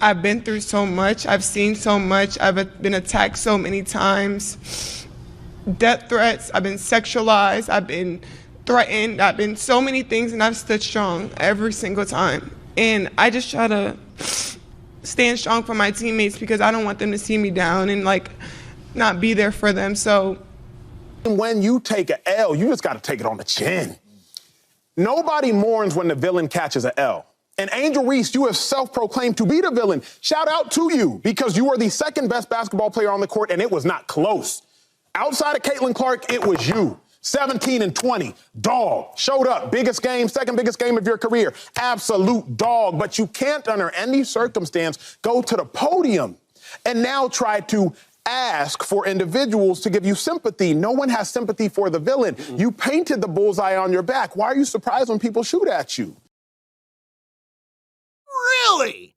I've been through so much. I've seen so much. I've been attacked so many times. Death threats. I've been sexualized. I've been threatened. I've been so many things, and I've stood strong every single time. And I just try to stand strong for my teammates because I don't want them to see me down and like not be there for them. So when you take an L, you just got to take it on the chin. Nobody mourns when the villain catches an L. And Angel Reese, you have self-proclaimed to be the villain. Shout out to you, because you were the second best basketball player on the court, and it was not close. Outside of Caitlin Clark, it was you. 17 and 20, dog. Showed up, biggest game, second biggest game of your career. Absolute dog. But you can't, under any circumstance, go to the podium and now try to ask for individuals to give you sympathy. No one has sympathy for the villain. Mm-hmm. You painted the bullseye on your back. Why are you surprised when people shoot at you? Really?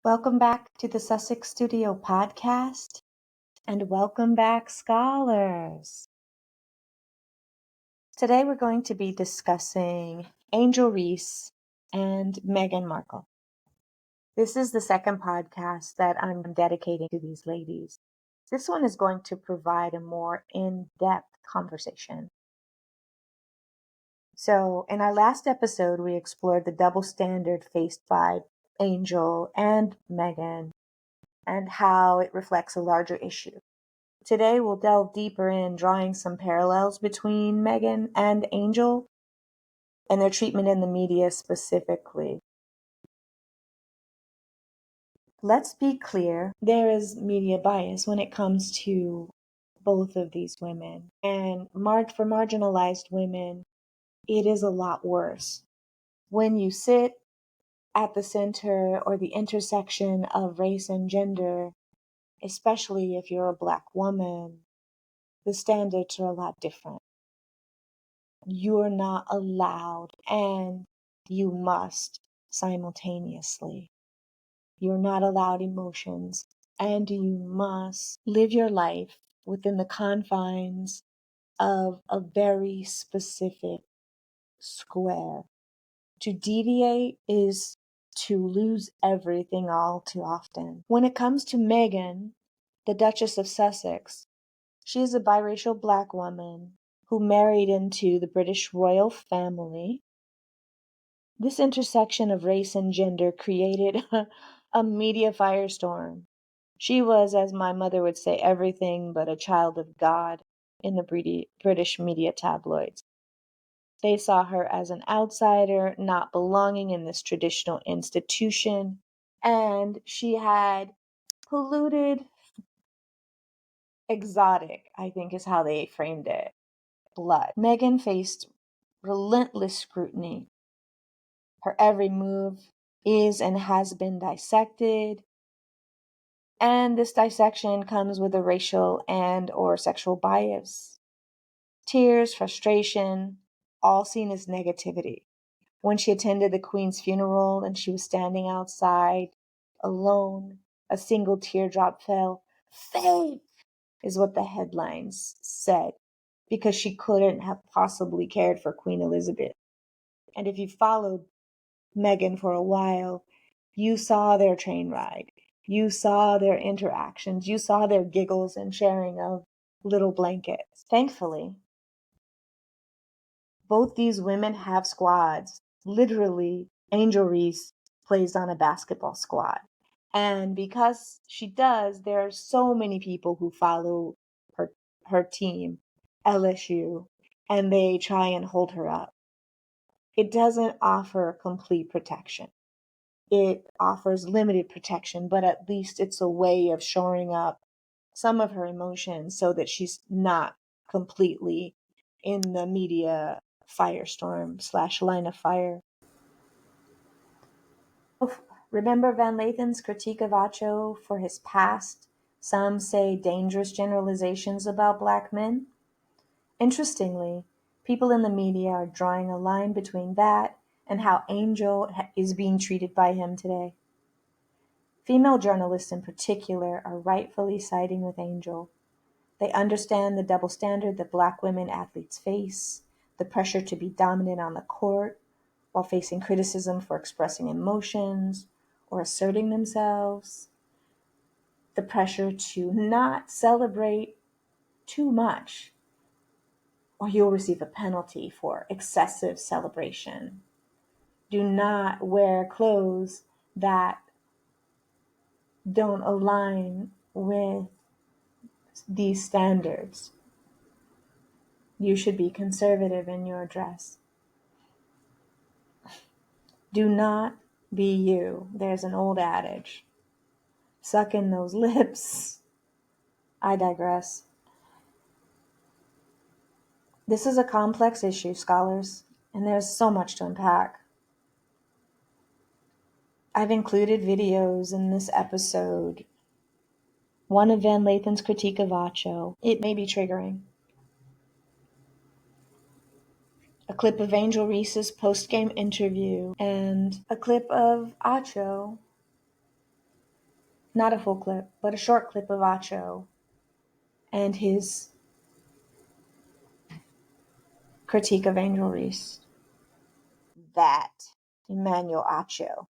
Welcome back to the Sussex Studio podcast, and welcome back, scholars. Today we're going to be discussing Angel Reese and Meghan Markle. This is the second podcast that I'm dedicating to these ladies. This one is going to provide a more in-depth conversation. So, in our last episode, we explored the double standard faced by Angel and Meghan and how it reflects a larger issue. Today, we'll delve deeper in drawing some parallels between Meghan and Angel and their treatment in the media specifically. Let's be clear, there is media bias when it comes to both of these women. And for marginalized women, it is a lot worse. When you sit at the center or the intersection of race and gender, especially if you're a Black woman, the standards are a lot different. You're not allowed, and you must simultaneously. You're not allowed emotions, and you must live your life within the confines of a very specific square. To deviate is to lose everything all too often. When it comes to Meghan, the Duchess of Sussex, she is a biracial Black woman who married into the British royal family. This intersection of race and gender created a media firestorm. She was, as my mother would say, everything but a child of God in the British media tabloids. They saw her as an outsider, not belonging in this traditional institution, and she had polluted, exotic, I think is how they framed it, blood. Meghan faced relentless scrutiny. Her every move is and has been dissected, and this dissection comes with a racial and or sexual bias. Tears, frustration, all seen as negativity. When she attended the Queen's funeral and she was standing outside alone, a single teardrop fell. Faith is what the headlines said, because she couldn't have possibly cared for Queen Elizabeth. And if you followed Meghan for a while, you saw their train ride. You saw their interactions. You saw their giggles and sharing of little blankets. Thankfully, both these women have squads. Literally, Angel Reese plays on a basketball squad. And because she does, there are so many people who follow her team, LSU, and they try and hold her up. It doesn't offer complete protection. It offers limited protection, but at least it's a way of shoring up some of her emotions so that she's not completely in the media firestorm / line of fire. Remember Van Lathan's critique of Acho for his past, some say dangerous generalizations about Black men? Interestingly, people in the media are drawing a line between that and how Angel is being treated by him today. Female journalists in particular are rightfully siding with Angel. They understand the double standard that Black women athletes face, the pressure to be dominant on the court, while facing criticism for expressing emotions or asserting themselves, the pressure to not celebrate too much, or you'll receive a penalty for excessive celebration. Do not wear clothes that don't align with these standards. You should be conservative in your dress. Do not be you. There's an old adage. Suck in those lips. I digress. This is a complex issue, scholars, and there's so much to unpack. I've included videos in this episode. One of Van Lathan's critique of Acho. It may be triggering. A clip of Angel Reese's post-game interview, and a clip of Acho, not a full clip, but a short clip of Acho and his critique of Angel Reese. That Emmanuel Acho.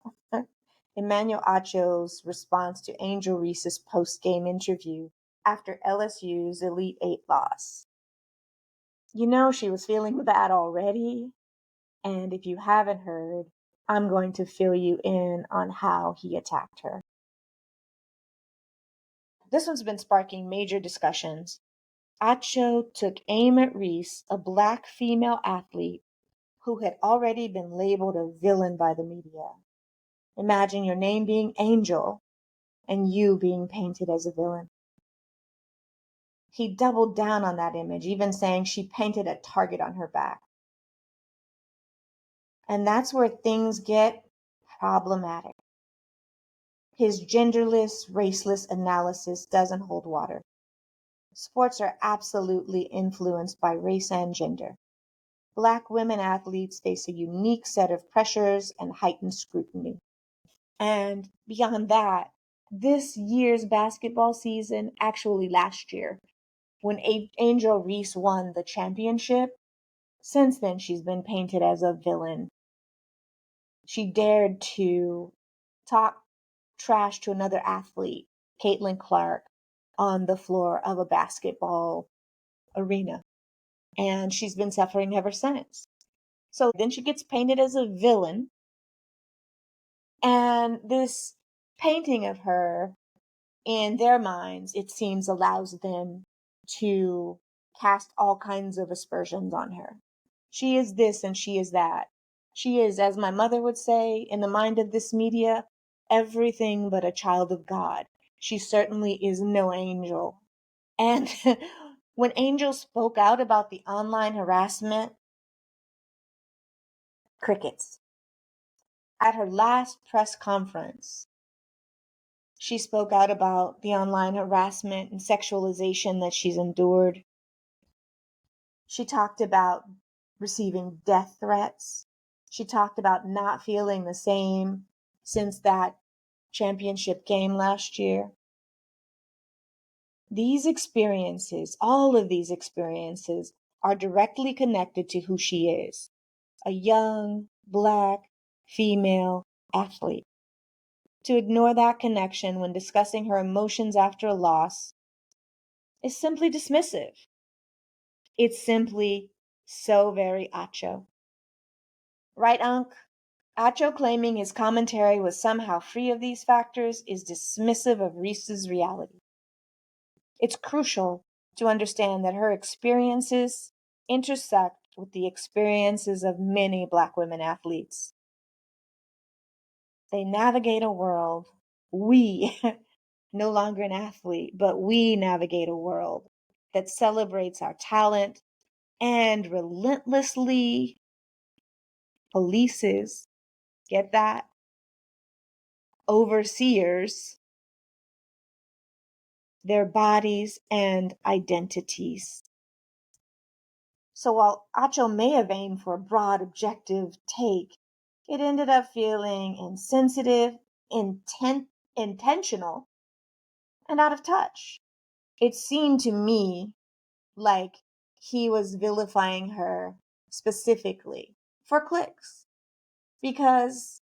Emmanuel Acho's response to Angel Reese's post-game interview after LSU's Elite Eight loss. You know she was feeling bad already, and if you haven't heard, I'm going to fill you in on how he attacked her. This one's been sparking major discussions. Acho took aim at Reese, a black female athlete who had already been labeled a villain by the media. Imagine your name being Angel and you being painted as a villain. He doubled down on that image, even saying she painted a target on her back. And that's where things get problematic. His genderless, raceless analysis doesn't hold water. Sports are absolutely influenced by race and gender. Black women athletes face a unique set of pressures and heightened scrutiny. And beyond that, this year's basketball season, actually last year, when Angel Reese won the championship, since then she's been painted as a villain. She dared to talk trash to another athlete, Caitlin Clark, on the floor of a basketball arena. And she's been suffering ever since. So then she gets painted as a villain. And this painting of her, in their minds, it seems allows them to cast all kinds of aspersions on her. She is this and she is that. She is, as my mother would say, in the mind of this media, everything but a child of God. She certainly is no angel. And when Angel spoke out about the online harassment, crickets. At her last press conference, she spoke out about the online harassment and sexualization that she's endured. She talked about receiving death threats. She talked about not feeling the same since that championship game last year. These experiences, all of these experiences, are directly connected to who she is, a young, Black, female athlete. To ignore that connection when discussing her emotions after a loss is simply dismissive. It's simply so very Acho. Right, Unc? Acho claiming his commentary was somehow free of these factors is dismissive of Reese's reality. It's crucial to understand that her experiences intersect with the experiences of many Black women athletes. They navigate a world, we, no longer an athlete, but we navigate a world that celebrates our talent and relentlessly polices, get that? Overseers their bodies and identities. So while Acho may have aimed for a broad, objective take, it ended up feeling insensitive, intentional, and out of touch. It seemed to me like he was vilifying her specifically for clicks. Because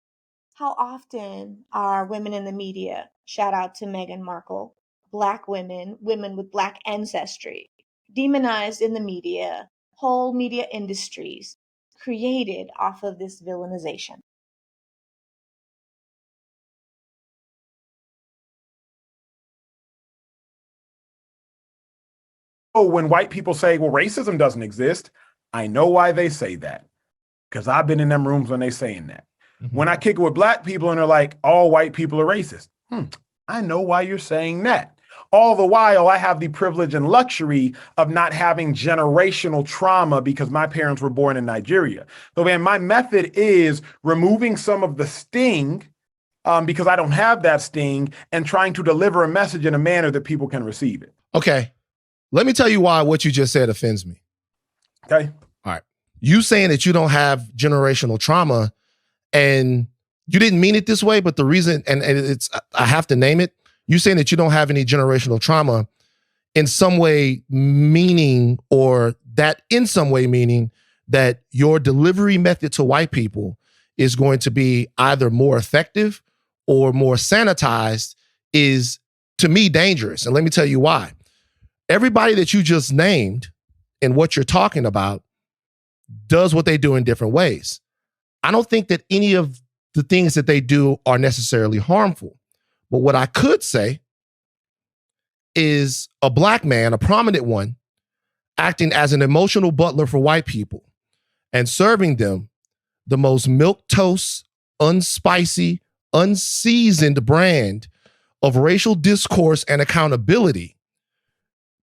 how often are women in the media, shout out to Meghan Markle, Black women, women with Black ancestry, demonized in the media, whole media industries created off of this villainization? When white people say, well, racism doesn't exist, I know why they say that, because I've been in them rooms when they saying that. When I kick it with black people and they're like, all white people are racist. I know why you're saying that. All the while, I have the privilege and luxury of not having generational trauma because my parents were born in Nigeria. So, man, my method is removing some of the sting because I don't have that sting and trying to deliver a message in a manner that people can receive it. Okay. Let me tell you why what you just said offends me. Okay. All right. You saying that you don't have generational trauma and you didn't mean it this way, but the reason, and it's, I have to name it, you saying that you don't have any generational trauma in some way meaning, or that in some way meaning that your delivery method to white people is going to be either more effective or more sanitized is, to me, dangerous. And let me tell you why. Everybody that you just named and what you're talking about does what they do in different ways. I don't think that any of the things that they do are necessarily harmful. But what I could say is a black man, a prominent one, acting as an emotional butler for white people and serving them the most milquetoast, unspicy, unseasoned brand of racial discourse and accountability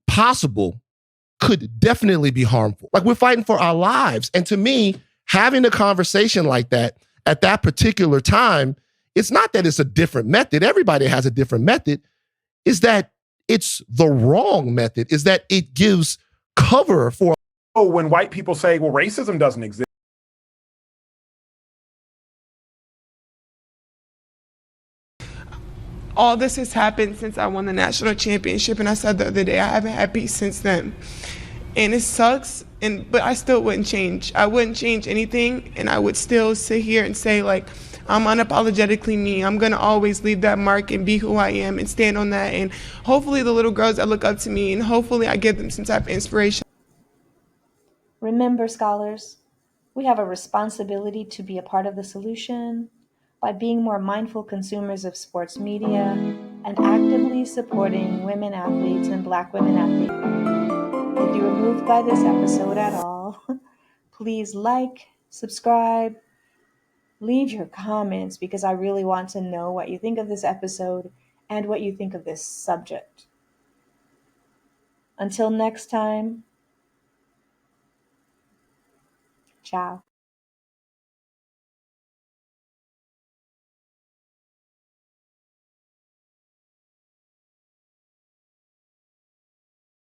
possible could definitely be harmful. Like, we're fighting for our lives. And to me, having a conversation like that at that particular time, it's not that it's a different method. Everybody has a different method. Is that it's the wrong method, is that it gives cover for. When white people say, well, racism doesn't exist. All this has happened since I won the national championship, and I said the other day I haven't had peace since then. And it sucks, but I still wouldn't change. I wouldn't change anything, and I would still sit here and say, like, I'm unapologetically me. I'm gonna always leave that mark and be who I am and stand on that. And hopefully the little girls that look up to me, and hopefully I give them some type of inspiration. Remember, scholars, we have a responsibility to be a part of the solution by being more mindful consumers of sports media and actively supporting women athletes and Black women athletes. If you were moved by this episode at all, please like, subscribe, leave your comments, because I really want to know what you think of this episode and what you think of this subject. Until next time, ciao.